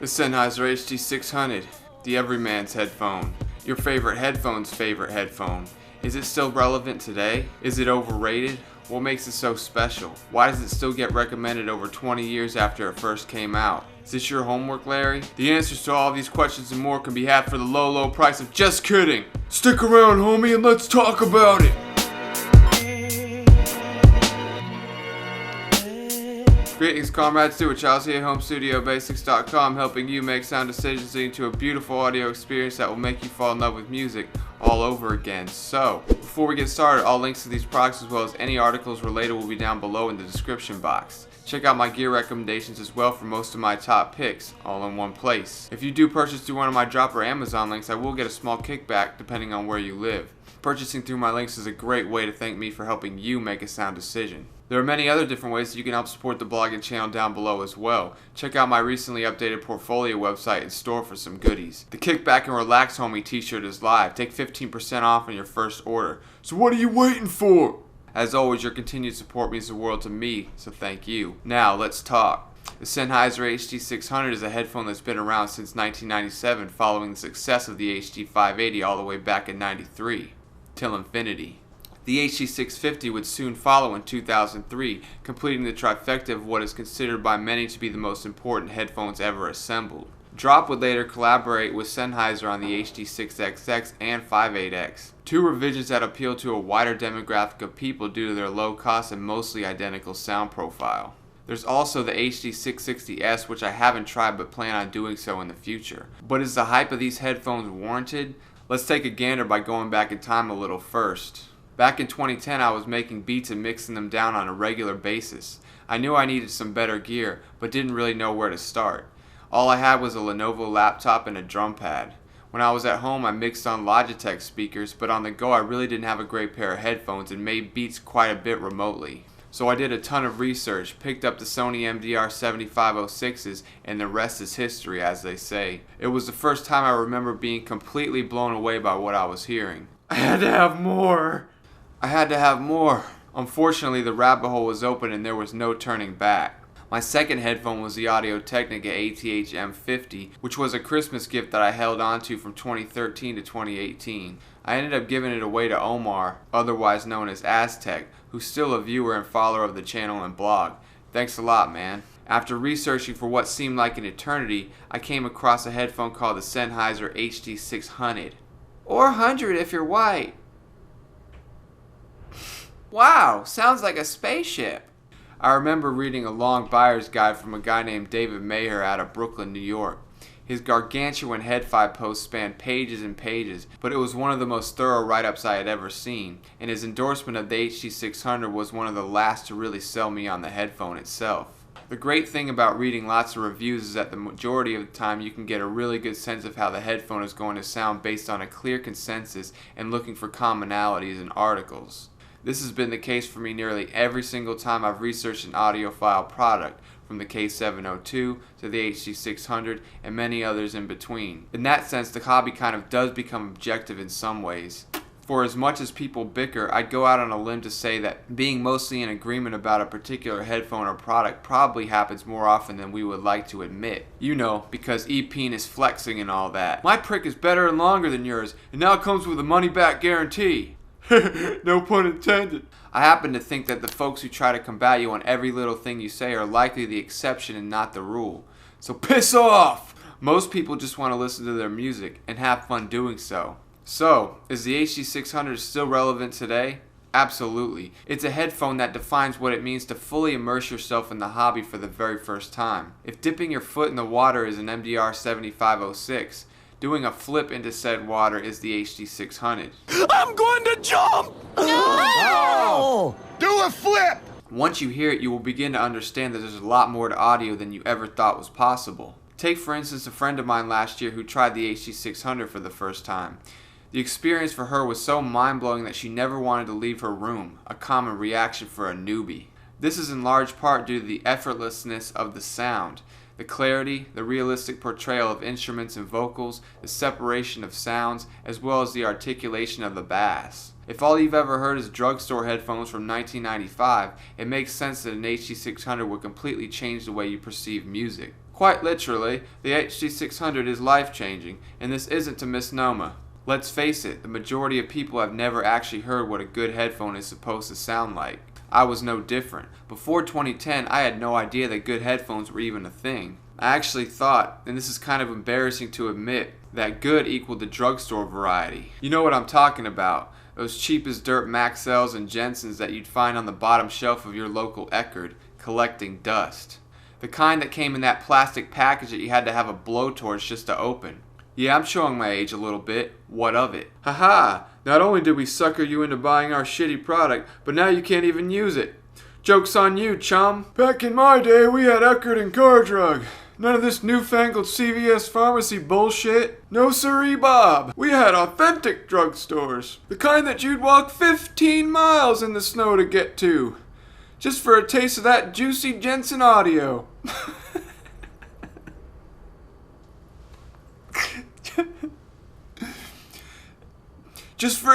The Sennheiser HD600, the everyman's headphone. Your favorite headphone's favorite headphone. Is it still relevant today? Is it overrated? What makes it so special? Why does it still get recommended over 20 years after it first came out? Is this your homework, Larry? The answers to all these questions and more can be had for the low, low price of just kidding. Stick around, homie, and let's talk about it. Greetings, comrades. Stuart Charles here, HomeStudioBasics.com, helping you make sound decisions leading to a beautiful audio experience that will make you fall in love with music all over again. So, before we get started, all links to these products as well as any articles related will be down below in the description box. Check out my gear recommendations as well for most of my top picks, all in one place. If you do purchase through one of my Drop or Amazon links, I will get a small kickback depending on where you live. Purchasing through my links is a great way to thank me for helping you make a sound decision. There are many other different ways that you can help support the blog and channel down below as well. Check out my recently updated portfolio website and store for some goodies. The Kickback and Relax Homie t-shirt is live. Take 15% off on your first order. So what are you waiting for? As always, your continued support means the world to me, so thank you. Now, let's talk. The Sennheiser HD600 is a headphone that's been around since 1997 following the success of the HD580 all the way back in '93, till infinity. The Hd650 would soon follow in 2003, completing the trifecta of what is considered by many to be the most important headphones ever assembled. Drop would later collaborate with Sennheiser on the HD6XX and 58X, two revisions that appeal to a wider demographic of people due to their low cost and mostly identical sound profile. There's also the Hd660S, which I haven't tried but plan on doing so in the future. But is the hype of these headphones warranted? Let's take a gander by going back in time a little first. Back in 2010, I was making beats and mixing them down on a regular basis. I knew I needed some better gear, but didn't really know where to start. All I had was a Lenovo laptop and a drum pad. When I was at home, I mixed on Logitech speakers, but on the go, I really didn't have a great pair of headphones and made beats quite a bit remotely. So I did a ton of research, picked up the Sony MDR7506s, and the rest is history, as they say. It was the first time I remember being completely blown away by what I was hearing. I had to have more. Unfortunately, the rabbit hole was open and there was no turning back. My second headphone was the Audio-Technica ATH-M50, which was a Christmas gift that I held onto from 2013 to 2018. I ended up giving it away to Omar, otherwise known as Aztec, who's still a viewer and follower of the channel and blog. Thanks a lot, man. After researching for what seemed like an eternity, I came across a headphone called the Sennheiser HD600. Or 100 if you're white. Wow, sounds like a spaceship. I remember reading a long buyer's guide from a guy named David Maher out of Brooklyn, New York. His gargantuan head-fi post spanned pages and pages, but it was one of the most thorough write-ups I had ever seen, and his endorsement of the HD600 was one of the last to really sell me on the headphone itself. The great thing about reading lots of reviews is that the majority of the time you can get a really good sense of how the headphone is going to sound based on a clear consensus and looking for commonalities in articles. This has been the case for me nearly every single time I've researched an audiophile product, from the K702 to the HD600 and many others in between. In that sense, the hobby kind of does become objective in some ways. For as much as people bicker, I'd go out on a limb to say that being mostly in agreement about a particular headphone or product probably happens more often than we would like to admit. You know, because EP is flexing and all that. My prick is better and longer than yours, and now it comes with a money-back guarantee. No pun intended. I happen to think that the folks who try to combat you on every little thing you say are likely the exception and not the rule. So piss off! Most people just want to listen to their music and have fun doing so. So, is the HD600 still relevant today? Absolutely. It's a headphone that defines what it means to fully immerse yourself in the hobby for the very first time. If dipping your foot in the water is an MDR7506, doing a flip into said water is the HD600. I'm going to jump! No! Do a flip! Once you hear it, you will begin to understand that there's a lot more to audio than you ever thought was possible. Take for instance a friend of mine last year who tried the Hd600 for the first time. The experience for her was so mind-blowing that she never wanted to leave her room, a common reaction for a newbie. This is in large part due to the effortlessness of the sound. The clarity, the realistic portrayal of instruments and vocals, the separation of sounds, as well as the articulation of the bass. If all you've ever heard is drugstore headphones from 1995, it makes sense that an HD600 would completely change the way you perceive music. Quite literally, the HD600 is life-changing, and this isn't a misnomer. Let's face it, the majority of people have never actually heard what a good headphone is supposed to sound like. I was no different. Before 2010, I had no idea that good headphones were even a thing. I actually thought, and this is kind of embarrassing to admit, that good equaled the drugstore variety. You know what I'm talking about. Those cheap as dirt Maxells and Jensens that you'd find on the bottom shelf of your local Eckerd, collecting dust. The kind that came in that plastic package that you had to have a blowtorch just to open. Yeah, I'm showing my age a little bit. What of it? Haha! Not only did we sucker you into buying our shitty product, but now you can't even use it. Joke's on you, chum. Back in my day, we had Eckerd and Car Drug. None of this newfangled CVS pharmacy bullshit. No siree, Bob. We had authentic drugstores. The kind that you'd walk 15 miles in the snow to get to. Just for a taste of that juicy Jensen audio. Just for...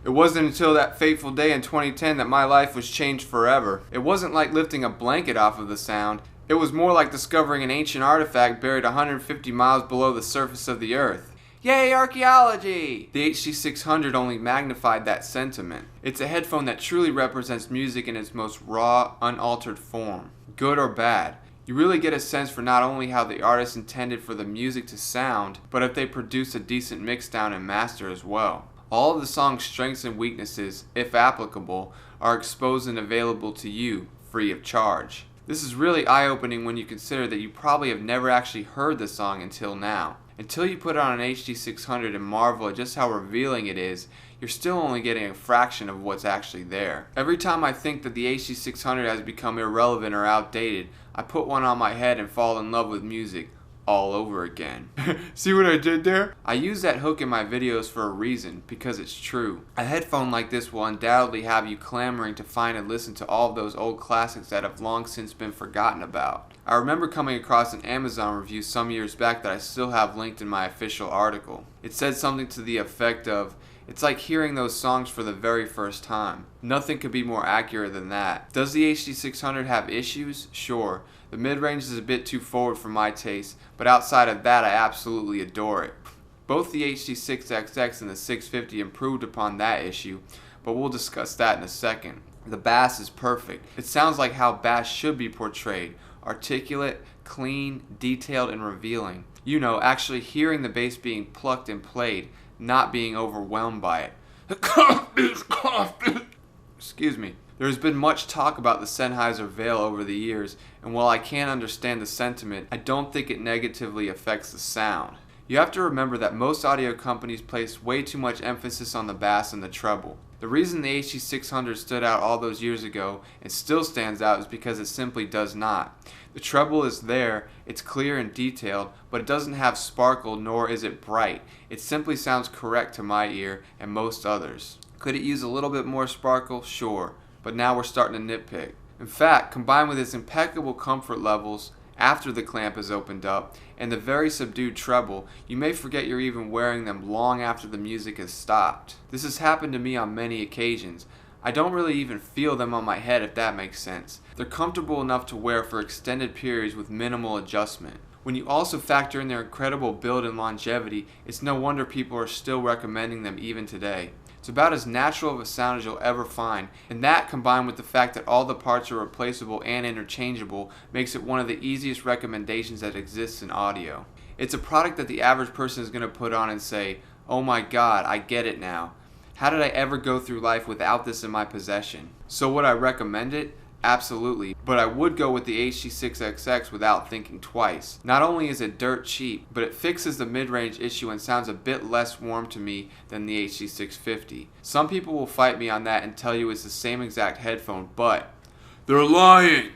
It wasn't until that fateful day in 2010 that my life was changed forever. It wasn't like lifting a blanket off of the sound. It was more like discovering an ancient artifact buried 150 miles below the surface of the earth. Yay, archaeology! The HD600 only magnified that sentiment. It's a headphone that truly represents music in its most raw, unaltered form. Good or bad. You really get a sense for not only how the artist intended for the music to sound, but if they produced a decent mixdown and master as well. All of the song's strengths and weaknesses, if applicable, are exposed and available to you, free of charge. This is really eye-opening when you consider that you probably have never actually heard the song until now. Until you put it on an HD600 and marvel at just how revealing it is, you're still only getting a fraction of what's actually there. Every time I think that the HD600 has become irrelevant or outdated, I put one on my head and fall in love with music. All over again. See what I did there? I use that hook in my videos for a reason, because it's true. A headphone like this will undoubtedly have you clamoring to find and listen to all of those old classics that have long since been forgotten about. I remember coming across an Amazon review some years back that I still have linked in my official article. It said something to the effect of, "It's like hearing those songs for the very first time." Nothing could be more accurate than that. Does the HD600 have issues? Sure. The mid-range is a bit too forward for my taste, but outside of that I absolutely adore it. Both the HD6XX and the 650 improved upon that issue, but we'll discuss that in a second. The bass is perfect. It sounds like how bass should be portrayed. Articulate, clean, detailed, and revealing. You know, actually hearing the bass being plucked and played, not being overwhelmed by it. Excuse me. There has been much talk about the Sennheiser Veil over the years, and while I can't understand the sentiment, I don't think it negatively affects the sound. You have to remember that most audio companies place way too much emphasis on the bass and the treble. The reason the HD600 stood out all those years ago and still stands out is because it simply does not. The treble is there, it's clear and detailed, but it doesn't have sparkle nor is it bright. It simply sounds correct to my ear and most others. Could it use a little bit more sparkle? Sure. But now we're starting to nitpick. In fact, combined with its impeccable comfort levels after the clamp is opened up and the very subdued treble, you may forget you're even wearing them long after the music has stopped. This has happened to me on many occasions. I don't really even feel them on my head, if that makes sense. They're comfortable enough to wear for extended periods with minimal adjustment. When you also factor in their incredible build and longevity, it's no wonder people are still recommending them even today. It's about as natural of a sound as you'll ever find, and that combined with the fact that all the parts are replaceable and interchangeable makes it one of the easiest recommendations that exists in audio. It's a product that the average person is going to put on and say, "Oh my god, I get it now. How did I ever go through life without this in my possession?" So would I recommend it? Absolutely, but I would go with the HD6XX without thinking twice. Not only is it dirt cheap, but it fixes the mid-range issue and sounds a bit less warm to me than the HD650. Some people will fight me on that and tell you it's the same exact headphone, but they're lying!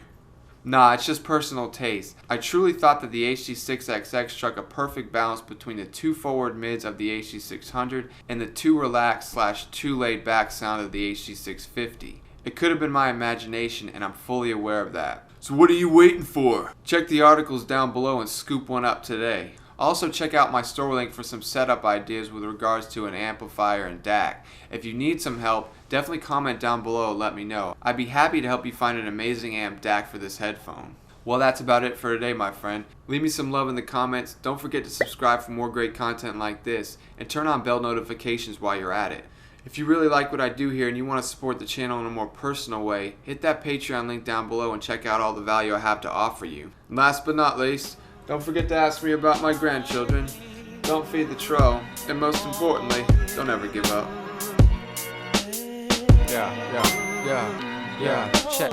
Nah, it's just personal taste. I truly thought that the HD6XX struck a perfect balance between the two forward mids of the HD600 and the too relaxed / too laid back sound of the HD650. It could have been my imagination, and I'm fully aware of that. So what are you waiting for? Check the articles down below and scoop one up today. Also check out my store link for some setup ideas with regards to an amplifier and DAC. If you need some help, definitely comment down below and let me know. I'd be happy to help you find an amazing amp DAC for this headphone. Well, that's about it for today, my friend. Leave me some love in the comments. Don't forget to subscribe for more great content like this, and turn on bell notifications while you're at it. If you really like what I do here and you want to support the channel in a more personal way, hit that Patreon link down below and check out all the value I have to offer you. And last but not least, don't forget to ask me about my grandchildren. Don't feed the troll, and most importantly, don't ever give up. Check.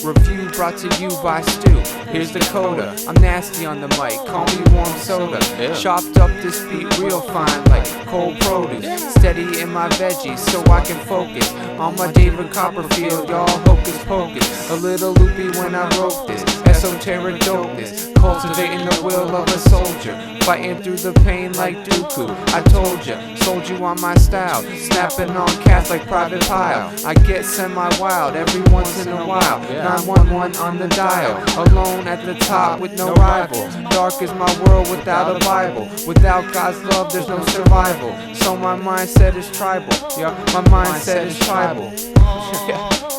Review brought to you by Stu. Here's the coda. I'm nasty on the mic. Call me warm soda. Chopped up this beat real fine like cold produce. Steady in my veggies so I can focus on my David Copperfield. Y'all hocus pocus. A little loopy when I wrote this. Esoteric dopeness. Cultivating the will of a soldier. Fighting through the pain like Dooku. I told ya, sold you on my style. Snapping on cats like Private Pile. I get semi-wild every once in a while. 911 on the dial. Alone at the top with no rival. Dark is my world without a Bible. Without God's love there's no survival. So my mindset is tribal. Yeah, my mindset is tribal.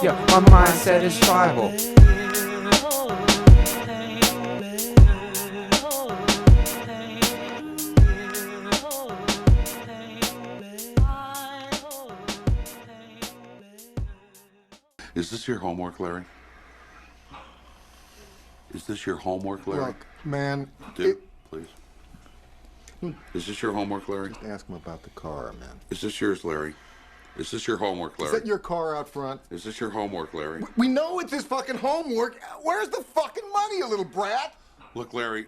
Yeah, my mindset is tribal. Is this your homework, Larry? Is this your homework, Larry? Look, man. Please. Is this your homework, Larry? Just ask him about the car, man. Is this yours, Larry? Is this your homework, Larry? Is that your car out front? Is this your homework, Larry? We know it's his fucking homework. Where's the fucking money, you little brat? Look, Larry.